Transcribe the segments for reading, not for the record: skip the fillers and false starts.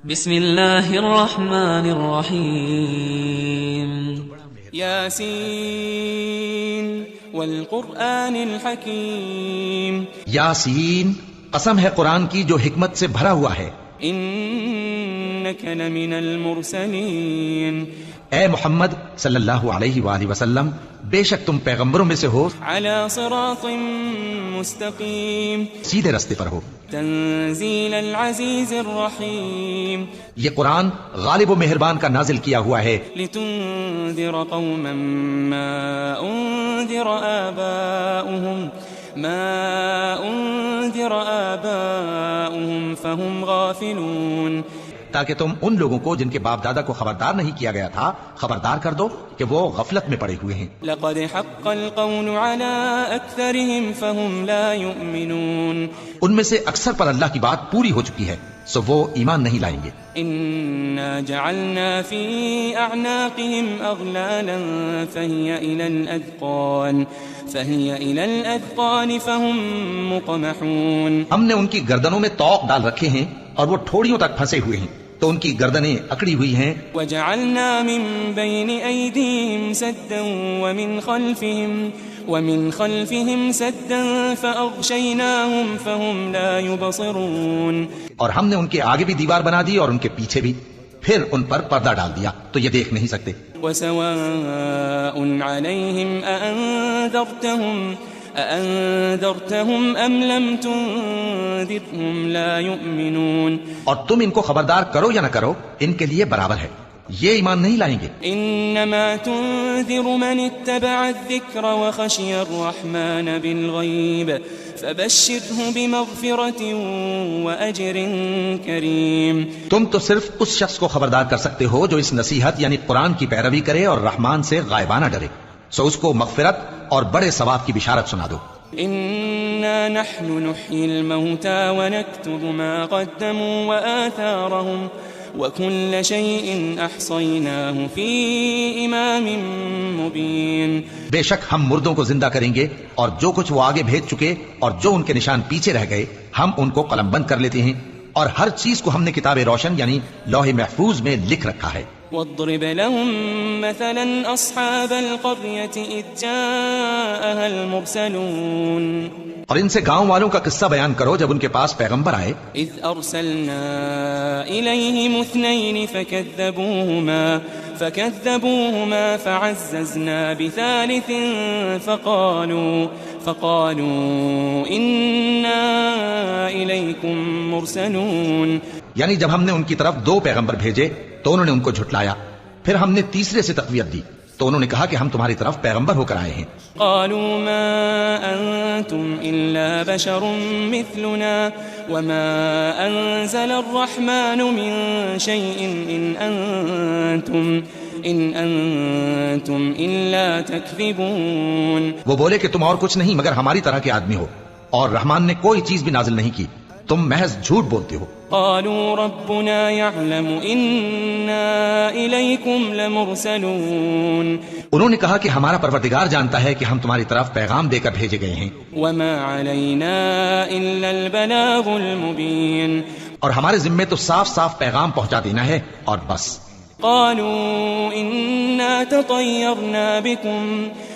بسم اللہ الرحمن الرحیم یاسین والقرآن الحکیم یاسین، قسم ہے قرآن کی جو حکمت سے بھرا ہوا ہے. انک لمن المرسلین اے محمد صلی اللہ علیہ وآلہ وسلم، بے شک تم پیغمبروں میں سے ہو، علی صراط مستقیم سیدھے رستے پر ہو. تنزیل العزیز الرحیم یہ قرآن غالب و مہربان کا نازل کیا ہوا ہے، لتنذر قوما ما انذر آباؤهم فهم غافلون، تاکہ تم ان لوگوں کو جن کے باپ دادا کو خبردار نہیں کیا گیا تھا خبردار کر دو کہ وہ غفلت میں پڑے ہوئے ہیں. لقد حق القول على اکثرهم فهم لا يؤمنون، ان میں سے اکثر پر اللہ کی بات پوری ہو چکی ہے سو وہ ایمان نہیں لائیں گے. انا جعلنا في اعناقهم اغلالا فهي الى الاذقان فهم مقمحون، ہم نے ان کی گردنوں میں طوق ڈال رکھے ہیں اور وہ ٹھوڑیوں تک پھنسے ہوئے ہیں تو ان کی گردنیں اکڑی ہوئی ہیں. وجعلنا من بين ايديهم سدا ومن خلفهم سدا فاغشيناهم فهم لا يبصرون، اور ہم نے ان کے آگے بھی دیوار بنا دی اور ان کے پیچھے بھی، پھر ان پر پردہ ڈال دیا تو یہ دیکھ نہیں سکتے. وسواء عليهم أأنذرتهم أم لم تنذرهم لا يؤمنون، اور تم ان کو خبردار کرو یا نہ کرو ان کے لیے برابر ہے، یہ ایمان نہیں لائیں گے. انما تنذر من اتبع الذکر وخشی الرحمن بالغیب فبشره بمغفرة واجر کریم. تم تو صرف اس شخص کو خبردار کر سکتے ہو جو اس نصیحت یعنی قرآن کی پیروی کرے اور رحمان سے غائبانہ ڈرے، سو اس کو مغفرت اور بڑے ثواب کی بشارت سنا دو. انا نحن نحيي الموتى ونكتب ما قدموا وآثارهم وكل شيء احصيناه في امام مبين. بے شک ہم مردوں کو زندہ کریں گے اور جو کچھ وہ آگے بھیج چکے اور جو ان کے نشان پیچھے رہ گئے ہم ان کو قلم بند کر لیتے ہیں، اور ہر چیز کو ہم نے کتاب روشن یعنی لوح محفوظ میں لکھ رکھا ہے. واضرب لهم مثلا اصحاب القرية اذ جاءها المرسلون، اور ان سے گاؤں والوں کا قصہ بیان کرو جب ان کے پاس پیغمبر آئے. اذ ارسلنا اليهم اثنين فكذبوهما فعززنا بثالث فقالوا انا اليكم مرسلون. یعنی جب ہم نے ان کی طرف دو پیغمبر بھیجے تو انہوں نے ان کو جھٹلایا، پھر ہم نے تیسرے سے تقویت دی تو انہوں نے کہا کہ ہم تمہاری طرف پیغمبر ہو کر آئے ہیں. قالوا ما انتم الا بشر مثلنا وما انزل الرحمن من شيء ان انتم الا تكذبون. وہ بولے کہ تم اور کچھ نہیں مگر ہماری طرح کے آدمی ہو، اور رحمان نے کوئی چیز بھی نازل نہیں کی، تم محض جھوٹ بولتے ہو. قالوا ربنا يعلم إنا إليكم لمرسلون، انہوں نے کہا کہ ہمارا پروردگار جانتا ہے کہ ہم تمہاری طرف پیغام دے کر بھیجے گئے ہیں. وما علينا إلا البلاغ المبين، اور ہمارے ذمے تو صاف صاف پیغام پہنچا دینا ہے اور بس. قالوا إنا تطيرنا بكم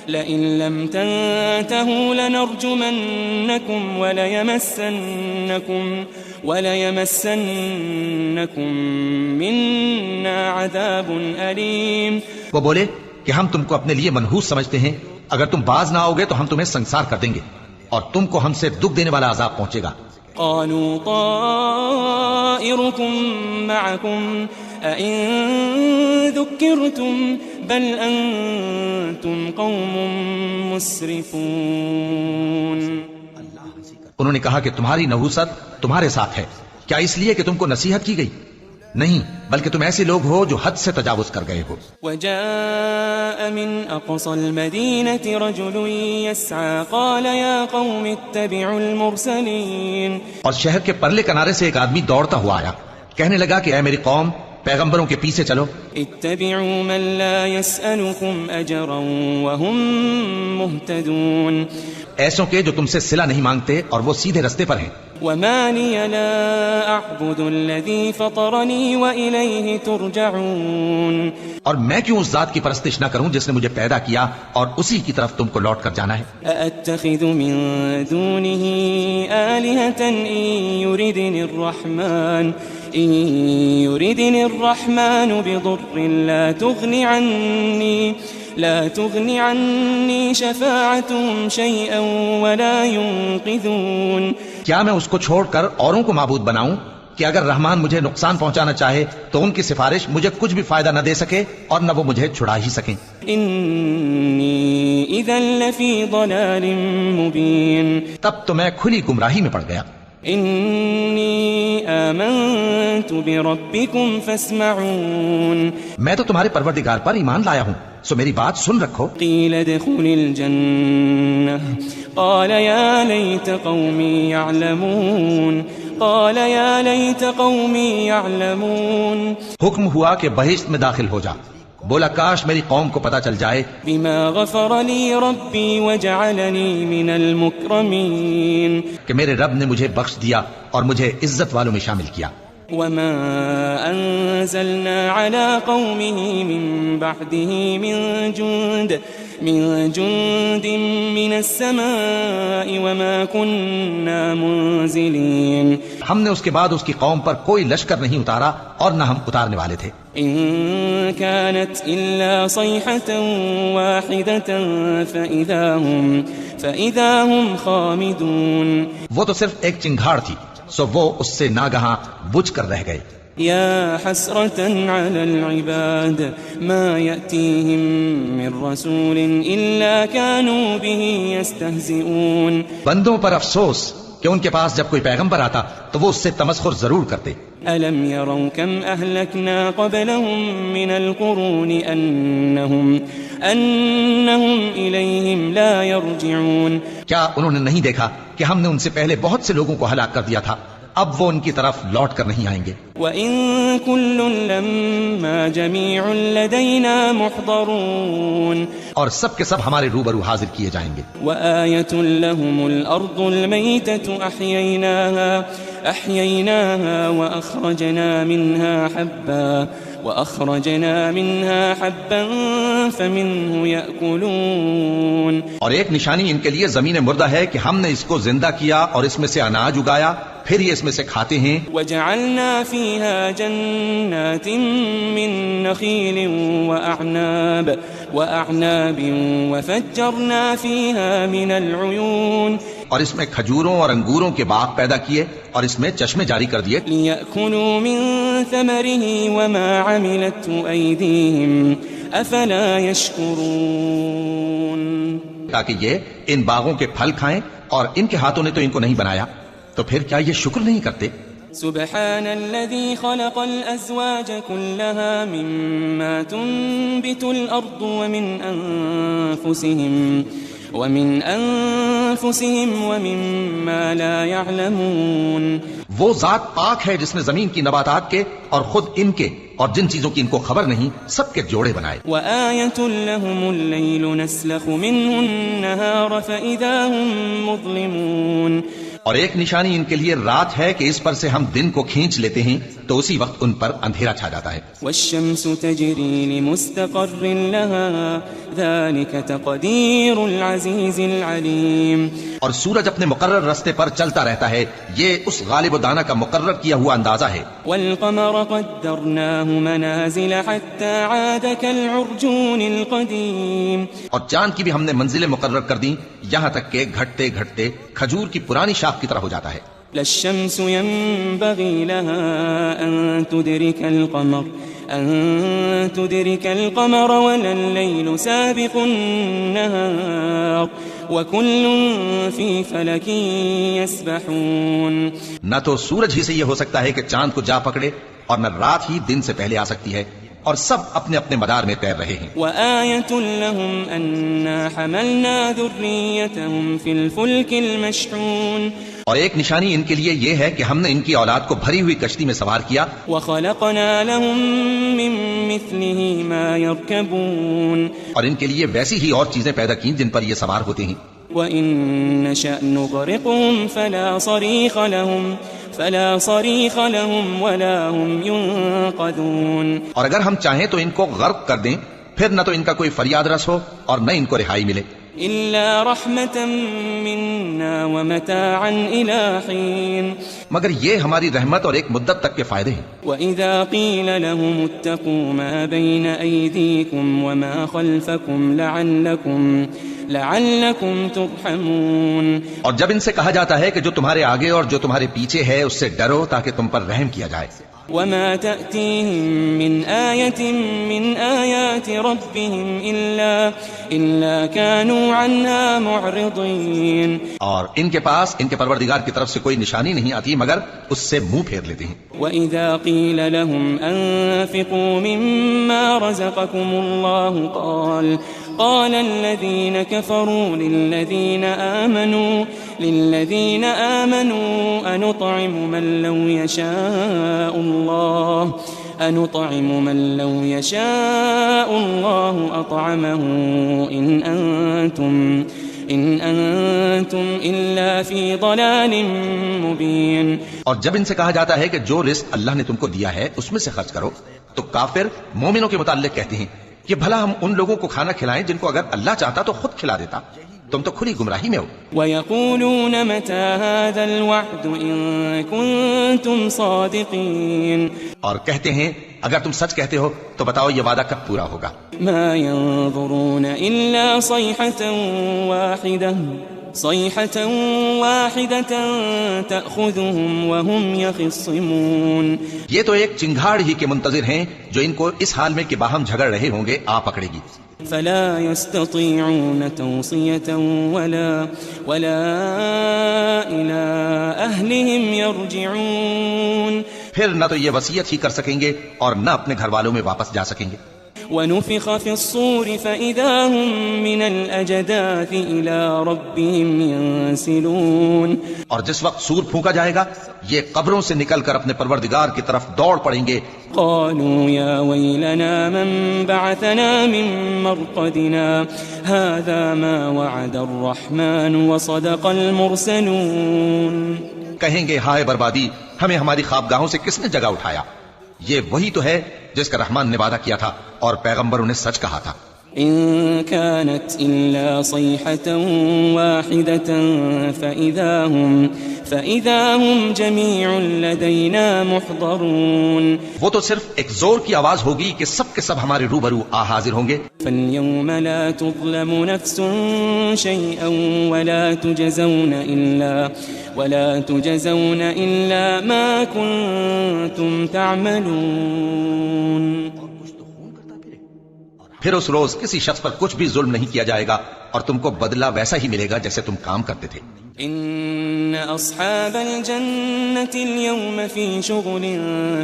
لئن لم تنتهوا لنرجمنكم وليمسنكم منا عذاب أليم. وہ بولے کہ ہم تم کو اپنے لیے منحوس سمجھتے ہیں، اگر تم باز نہ آؤ گے تو ہم تمہیں سنسار کر دیں گے اور تم کو ہم سے دکھ دینے والا عذاب پہنچے گا. قالوا طائركم معكم أئن ذكرتم بل أنتم قوم مسرفون. انہوں نے کہا کہ تمہاری نحوست تمہارے ساتھ ہے، کیا اس لیے کہ تم کو نصیحت کی گئی؟ نہیں، بلکہ تم ایسے لوگ ہو جو حد سے تجاوز کر گئے ہو. وجاء من أقصى المدينة رجل يسعى قال يا قوم اتبعوا المرسلين. اور شہر کے پرلے کنارے سے ایک آدمی دوڑتا ہوا آیا، کہنے لگا کہ اے میری قوم پیغمبروں کے پیچھے چلو. اتبعوا من لا يسألكم أجرا وهم مهتدون. ایسوں کے جو تم سے صلہ نہیں مانگتے اور وہ سیدھے رستے پر ہیں. وما لي لا أعبد الذي فطرني وإليه ترجعون. اور میں کیوں اس ذات کی پرستش نہ کروں جس نے مجھے پیدا کیا اور اسی کی طرف تم کو لوٹ کر جانا ہے. أأتخذ من دونه آلهة إن يردني الرحمن بضر لا تغني عني شفاعتهم شيئا ولا ينقذون. کیا میں اس کو چھوڑ کر اوروں کو معبود بناؤں کہ اگر رحمان مجھے نقصان پہنچانا چاہے تو ان کی سفارش مجھے کچھ بھی فائدہ نہ دے سکے اور نہ وہ مجھے چھڑا ہی سکیں. إني إذا لفي ضلال مبين. تب تو میں کھلی گمراہی میں پڑ گیا. إني آمنت بربكم فاسمعون. میں تو تمہارے پروردگار پر ایمان لایا ہوں سو میری بات سن رکھو. قيل ادخل الجنة قال يا ليت قومي يعلمون. حکم ہوا کہ بہشت میں داخل ہو جا. بولا کاش میری قوم کو پتا چل جائے. بما غفر لي ربي وجعلني من المكرمين. کہ میرے رب نے مجھے بخش دیا اور مجھے عزت والوں میں شامل کیا. وما أنزلنا على قومه من بعده من جند من السماء وما كنا منزلين. ہم نے اس کے بعد اس کی قوم پر کوئی لشکر نہیں اتارا اور نہ ہم اتارنے والے تھے. إن كانت إلا صيحة واحدة فإذا هم خامدون. وہ تو صرف ایک چنگھاڑ تھی سو وہ اس سے ناگہاں بجھ کر رہ گئے. يا حسرة على العباد ما يأتيهم من رسول إلا كانوا به يستهزئون. بندوں پر افسوس کہ ان کے پاس جب کوئی پیغمبر آتا تو وہ اس سے تمسخر ضرور کرتے. ألم يروا كم أهلكنا قبلهم من القرون أنهم إليهم لا يرجعون. کیا انہوں نے نہیں دیکھا کہ ہم نے ان سے پہلے بہت سے لوگوں کو ہلاک کر دیا تھا، اب وہ ان کی طرف لوٹ کر نہیں آئیں گے. وَإِن كُلٌّ لَمَّا جَمِيعٌ لَدَيْنَا مُحْضَرُونَ. اور سب کے سب ہمارے روبرو حاضر کیے جائیں گے. وَآيَةٌ لَهُمُ الْأَرْضُ الْمَيْتَةُ أَحْيَيْنَاهَا وَأَخْرَجْنَا مِنْهَا حَبًّا فَمِنْهُ يَأْكُلُونَ. اور ایک نشانی ان کے لیے زمین مردہ ہے کہ ہم نے اس کو زندہ کیا اور اس میں سے اناج اگایا، پھر یہ اس میں سے کھاتے ہیں. وَجَعَلْنَا فِيهَا جَنَّاتٍ مِّن نَخِيلٍ وَأَعْنَابٍ وَفَجَّرْنَا فِيهَا مِنَ الْعُيُونِ. اور اس میں کھجوروں اور انگوروں کے باغ پیدا کیے اور اس میں چشمے جاری کر دیے. لِيَأْكُلُوا مِن ثَمَرِهِ وَمَا عَمِلَتْهُ أَيْدِيهِمْ أَفَلَا يَشْكُرُونَ. تاکہ یہ ان باغوں کے پھل کھائیں اور ان کے ہاتھوں نے تو ان کو نہیں بنایا، تو پھر کیا یہ شکر نہیں کرتے؟ سبحان الذي خلق الأزواج كلها مما تنبت الأرض ومن أنفسهم ومما لا يعلمون. وہ ذات پاک ہے جس نے زمین کی نباتات کے اور خود ان کے اور جن چیزوں کی ان کو خبر نہیں سب کے جوڑے بنائے. وآية لهم الليل نسلخ منه النهار فإذا هم مظلمون. اور ایک نشانی ان کے لیے رات ہے کہ اس پر سے ہم دن کو کھینچ لیتے ہیں تو اسی وقت ان پر اندھیرا چھا جاتا ہے. والشمس تجري لمستقر لها ذلك تقدير العزيز العليم. اور سورج اپنے مقرر راستے پر چلتا رہتا ہے، یہ اس غالب و دانا کا مقرر کیا ہوا اندازہ ہے. والقمر قدرناه منازل حتى عاد كالعرجون القديم. اور چاند کی بھی ہم نے منزلیں مقرر کر دیں یہاں تک کہ گھٹتے گھٹتے کھجور کی پرانی شاخ کی طرح ہو جاتا ہے. لا الشمس ينبغي لها أن تدرك القمر ولا الليل سابق النهار وكل في فلك يسبحون. نہ تو سورج ہی سے یہ ہو سکتا ہے کہ چاند کو جا پکڑے اور نہ رات ہی دن سے پہلے آ سکتی ہے، اور سب اپنے اپنے مدار میں تیر رہے ہیں. وآية لهم أنا حملنا ذريتهم في الفلك المشحون. اور ایک نشانی ان کے لیے یہ ہے کہ ہم نے ان کی اولاد کو بھری ہوئی کشتی میں سوار کیا. وخلقنا لهم من مثله ما يركبون. اور ان کے لیے ویسی ہی اور چیزیں پیدا کی جن پر یہ سوار ہوتے ہیں. وإن نشأ نغرقهم فلا صريخ لهم ولا هم ينقذون. اور اگر ہم چاہیں تو ان کو غرق کر دیں، پھر نہ تو ان کا کوئی فریاد رس ہو اور نہ ان کو رہائی ملے. إلا رحمة منا ومتاعا إلى حين. مگر یہ ہماری رحمت اور ایک مدت تک کے فائدے ہیں. وإذا قيل لهم اتقوا ما بين أيديكم وما خلفكم لعلكم ترحمون. اور جب ان سے کہا جاتا ہے کہ جو تمہارے آگے اور جو تمہارے پیچھے ہے اس سے ڈرو تاکہ تم پر رحم کیا جائے. وما تأتيهم من آية من آيات ربهم إلا كانوا عنها معرضين. اور ان کے پاس ان کے پروردگار کی طرف سے کوئی نشانی نہیں آتی مگر اس سے منہ پھیر لیتے ہیں. وإذا قيل لهم أنفقوا مما رزقكم الله قال الذين كفروا للذين آمنوا أنطعم من لو يشاء الله أطعمه إن أنتم إلا في ضلال مبين. اور جب ان سے کہا جاتا ہے کہ جو رزق اللہ نے تم کو دیا ہے اس میں سے خرچ کرو تو کافر مومنوں کے متعلق کہتے ہیں کہ بھلا ہم ان لوگوں کو کھانا کھلائیں جن کو اگر اللہ چاہتا تو خود کھلا دیتا. تم تو کھلی گمراہی میں ہو. وَيَقُولُونَ مَتَى هَذَا الْوَعْدُ إِن كُنتُمْ صَادِقِينَ. اور کہتے ہیں اگر تم سچ کہتے ہو تو بتاؤ یہ وعدہ کب پورا ہوگا. مَا يَنظُرُونَ إِلَّا صَيْحَةً واحدة تأخذهم وهم يخصمون. یہ تو ایک چنگھاڑ ہی کے منتظر ہیں جو ان کو اس حال میں کہ باہم جھگڑ رہے ہوں گے آ پکڑے گی. فلا يستطيعون توصية ولا إلى أهلهم يرجعون. پھر نہ تو یہ وصیت ہی کر سکیں گے اور نہ اپنے گھر والوں میں واپس جا سکیں گے. ونفخ في الصور فإذا هم من الأجداث إلى ربهم ينسلون. اور جس وقت سور پھونکا جائے گا یہ قبروں سے نکل کر اپنے پروردگار کی طرف دوڑ پڑیں گے. قالوا يا ويلنا من بعثنا من مرقدنا هذا ما وعد الرحمن وصدق المرسلون. کہیں گے ہائے بربادی، ہمیں ہماری خوابگاہوں سے کس نے جگہ اٹھایا. یہ وہی تو ہے جس کا رحمان نے وعدہ کیا تھا اور پیغمبروں نے سچ کہا تھا. إن كانت إلا صيحة واحدة فإذا هم جميع لدينا محضرون. وہ تو صرف ایک زور کی آواز ہوگی کہ سب کے سب ہمارے روبرو حاضر ہوں گے. فاليوم لا تظلم نفس شيئا ولا تجزون إلا ما كنتم تعملون. پھر اس روز کسی شخص پر کچھ بھی ظلم نہیں کیا جائے گا اور تم کو بدلہ ویسا ہی ملے گا جیسے تم کام کرتے تھے. ان اصحاب الجنة اليوم في شغل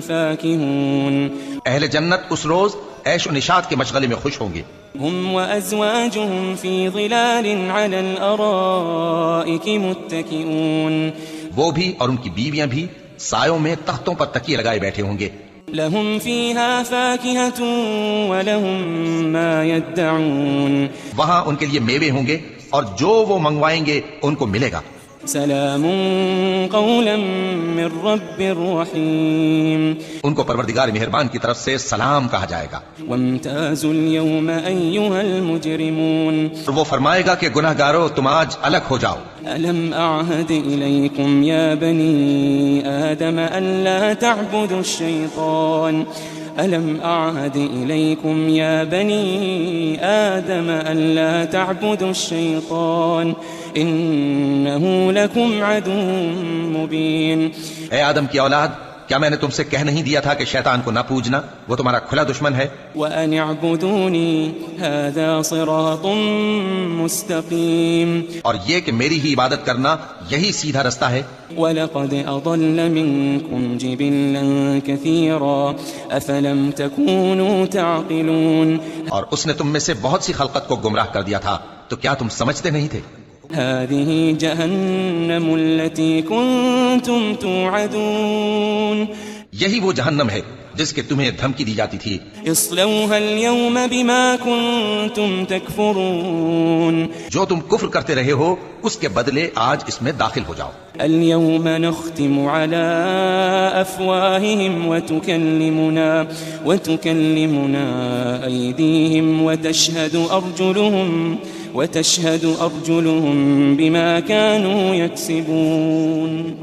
فاكهون. اہل جنت اس روز عیش و نشاط کے مشغلے میں خوش ہوں گے. هم وازواجهم في ظلال على الارائك متكئون. وہ بھی اور ان کی بیویاں بھی سایوں میں تختوں پر تکیے لگائے بیٹھے ہوں گے. لهم فيها فاكهة ولهم ما يدعون. وہاں ان کے لیے میوے ہوں گے اور جو وہ منگوائیں گے ان کو ملے گا. سلام قولا من رب رحیم. ان کو پروردگار مہربان کی طرف سے سلام کہا جائے گا. وامتازوا اليوم أيها المجرمون. اور وہ فرمائے گا کہ گناہ گارو تم آج الگ ہو جاؤ. ألم أعهد إليكم يا بني آدم ألا تعبدوا الشيطان ألم أعهد إليكم يا بني آدم ألا تعبدوا الشيطان إنه لكم عدو مبين. اے آدم کی اولاد، کیا میں نے تم سے کہہ نہیں دیا تھا کہ شیطان کو نہ پوجنا، وہ تمہارا کھلا دشمن ہے. وَأَنِ اعْبُدُونِي هَذَا صِرَاطٌ مُسْتَقِيمٌ. اور یہ کہ میری ہی عبادت کرنا یہی سیدھا رستہ ہے. وَلَقَدْ أَضَلَّ مِنكُمْ جِبِلًّا كَثِيرًا أَفَلَمْ تَكُونُوا تَعْقِلُونَ. اور اس نے تم میں سے بہت سی خلقت کو گمراہ کر دیا تھا، تو کیا تم سمجھتے نہیں تھے؟ هذه جهنم التي كنتم توعدون. یہی وہ جہنم ہے جس کے تمہیں دھمکی دی جاتی تھی، اصلوها اليوم بما كنتم تكفرون جو تم کفر کرتے رہے ہو اس کے بدلے آج اس میں داخل ہو جاؤ۔ اليوم نختم على أفواههم وتكلمنا أيديهم وتشهد أرجلهم بما كانوا يكسبون۔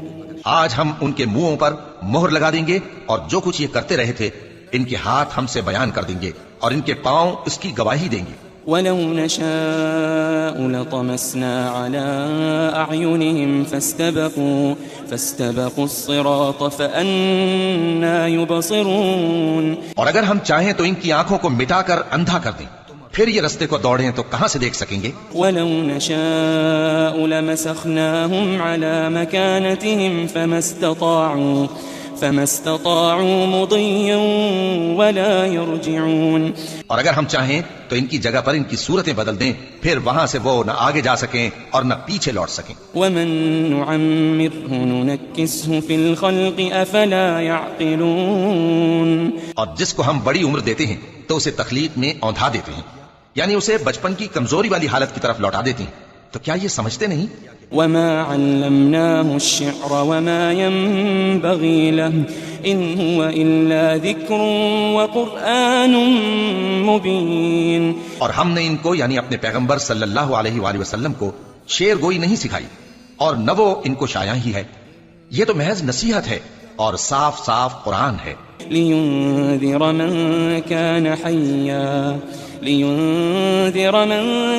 آج ہم ان کے منہوں پر مہر لگا دیں گے اور جو کچھ یہ کرتے رہے تھے ان کے ہاتھ ہم سے بیان کر دیں گے اور ان کے پاؤں اس کی گواہی دیں گے۔ وَلَوْ نَشَاءُ لَطَمَسْنَا عَلَىٰ أَعْيُنِهِمْ فَاسْتَبَقُوا الصِّرَاطَ فَأَنَّىٰ يُبْصِرُونَ۔ اور اگر ہم چاہیں تو ان کی آنکھوں کو مٹا کر اندھا کر دیں، پھر یہ رستے کو دوڑیں تو کہاں سے دیکھ سکیں گے؟ وَلَوْ نَشَاءُ لَمَسَخْنَاهُمْ عَلَىٰ مَكَانَتِهِمْ فَمَا اسْتَطَاعُوا مُضِيًّا وَلَا يَرْجِعُونَ۔ اور اگر ہم چاہیں تو ان کی جگہ پر ان کی صورتیں بدل دیں، پھر وہاں سے وہ نہ آگے جا سکیں اور نہ پیچھے لوٹ سکیں۔ وَمَن نُّعَمِّرْهُ نُنَكِّسْهُ فِي الْخَلْقِ أَفَلَا يَعْقِلُونَ۔ اور جس کو ہم بڑی عمر دیتے ہیں تو اسے تخلیق میں اوندھا دیتے ہیں، یعنی اسے بچپن کی کمزوری والی حالت کی طرف لوٹا دیتے ہیں، تو کیا یہ سمجھتے نہیں؟ وَمَا عَلَّمْنَاهُ الشِّعْرَ وَمَا يَنبَغِي لَهُ إِنْ هُوَ إِلَّا ذِكْرٌ وَقُرْآنٌ مُبِينٌ۔ اور ہم نے ان کو یعنی اپنے پیغمبر صلی اللہ علیہ وآلہ وسلم کو شعر گوئی نہیں سکھائی اور نہ وہ ان کو شایع ہی ہے، یہ تو محض نصیحت ہے اور صاف صاف قرآن ہے۔ لِيُنذِرَ مَن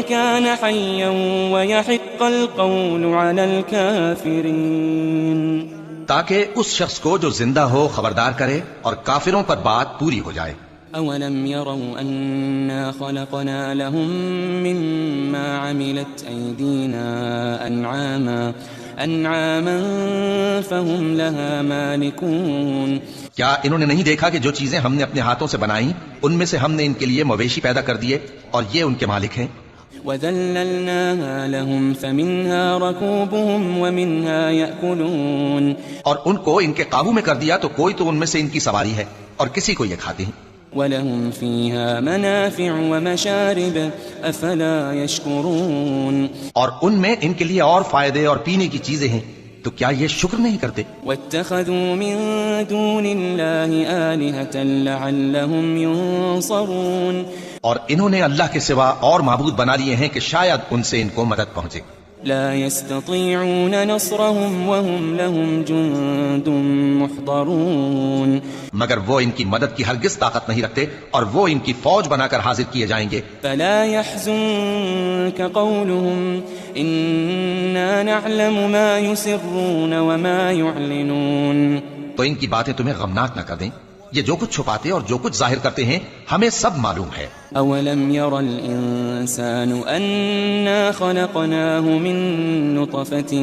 كَانَ حَيًّا وَيَحِقَّ الْقَوْلُ عَلَى الْكَافِرِينَ۔ تاکہ اس شخص کو جو زندہ ہو خبردار کرے اور کافروں پر بات پوری ہو جائے۔ أَوَلَمْ يَرَوْا أَنَّا خَلَقْنَا لَهُم مِّمَّا عَمِلَتْ أَيْدِينَا أَنْعَامًا فَهُمْ لَهَا مَالِكُونَ۔ کیا انہوں نے نہیں دیکھا کہ جو چیزیں ہم نے اپنے ہاتھوں سے بنائیں ان میں سے ہم نے ان کے لیے مویشی پیدا کر دیے اور یہ ان کے مالک ہیں؟ وَذَلَّلْنَاهَا لَهُمْ فَمِنْهَا رَكُوبُهُمْ وَمِنْهَا يَأْكُلُونَ۔ اور ان کو ان کے قابو میں کر دیا تو کوئی تو ان میں سے ان کی سواری ہے اور کسی کو یہ کھاتے ہیں۔ وَلَهُمْ فِيهَا مَنَافِعُ وَمَشَارِبُ أَفَلَا يَشْكُرُونَ۔ اور ان میں ان کے لیے اور فائدے اور پینے کی چیزیں ہیں، تو کیا یہ شکر نہیں کرتے؟ وَاتَّخَذُوا مِن دُونِ اللَّهِ آلِهَةً لَعَلَّهُمْ يُنصَرُونَ۔ اور انہوں نے اللہ کے سوا اور معبود بنا لیے ہیں کہ شاید ان سے ان کو مدد پہنچے۔ لا يستطيعون نصرهم وهم لهم جند محضرون۔ مگر وہ ان کی مدد کی ہرگز طاقت نہیں رکھتے اور وہ ان کی فوج بنا کر حاضر کیے جائیں گے۔ فلا يحزنك قولهم إنا نعلم ما يسرون وما يعلنون۔ تو ان کی باتیں تمہیں غمناک نہ کر دیں، یہ جو کچھ چھپاتے اور جو کچھ ظاہر کرتے ہیں ہمیں سب معلوم ہے۔ أولم ير الإنسان أنا خلقناه من نطفة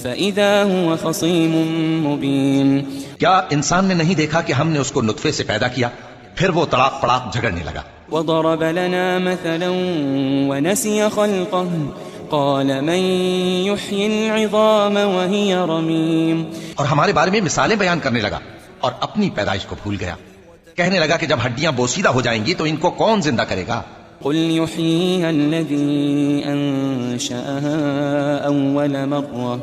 فإذا هو خصيم مبين۔ کیا انسان نے نہیں دیکھا کہ ہم نے اس کو نطفے سے پیدا کیا پھر وہ تڑاق پڑاق جھگڑنے لگا۔ وضرب لنا مثلا ونسي خلقه قال من يحيي العظام وهي رميم۔ اور ہمارے بارے میں مثالیں بیان کرنے لگا اور اپنی پیدائش کو بھول گیا، کہنے لگا کہ جب ہڈیاں بوسیدہ ہو جائیں گی تو ان کو کون زندہ کرے گا؟ قل يحييها الذي أنشأها أول مرة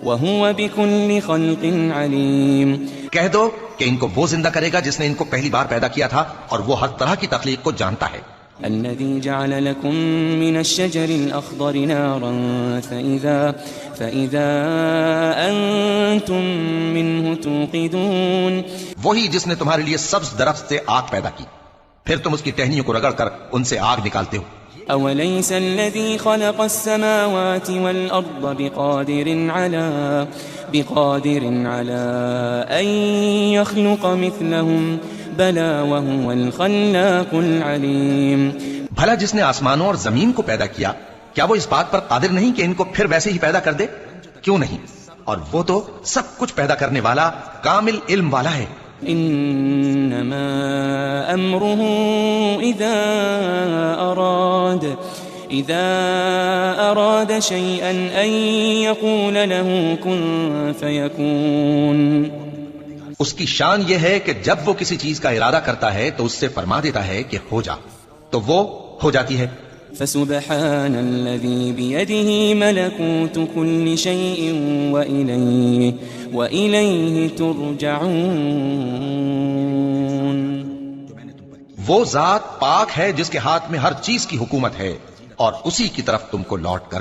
وهو بكل خلق عليم۔ کہہ دو کہ ان کو وہ زندہ کرے گا جس نے ان کو پہلی بار پیدا کیا تھا اور وہ ہر طرح کی تخلیق کو جانتا ہے۔ الذي جعل لكم من الشجر الأخضر نارا فإذا أنتم منه توقدون۔ وہی جس نے تمہارے لیے سبز درخت سے آگ پیدا کی پھر تم اس کی ٹہنیوں کو رگڑ کر ان سے آگ نکالتے ہو۔ أوليس الذي خلق السماوات والأرض بقادر على أن يخلق مثلهم بلى وهو الخلاق العليم۔ بھلا جس نے آسمانوں اور زمین کو پیدا کیا کیا وہ اس بات پر قادر نہیں کہ ان کو پھر ویسے ہی پیدا کر دے؟ کیوں نہیں، اور وہ تو سب کچھ پیدا کرنے والا کامل علم والا ہے۔ انما امره اذا اراد شيئا ان يقول له كن فيكون۔ اس کی شان یہ ہے کہ جب وہ کسی چیز کا ارادہ کرتا ہے تو اس سے فرما دیتا ہے کہ ہو جا، تو وہ ہو جاتی ہے۔ فسبحان الذي بيده ملكوت كل شيء وإليه ترجعون۔ وہ ذات پاک ہے جس کے ہاتھ میں ہر چیز کی حکومت ہے اور اسی کی طرف تم کو لوٹ کر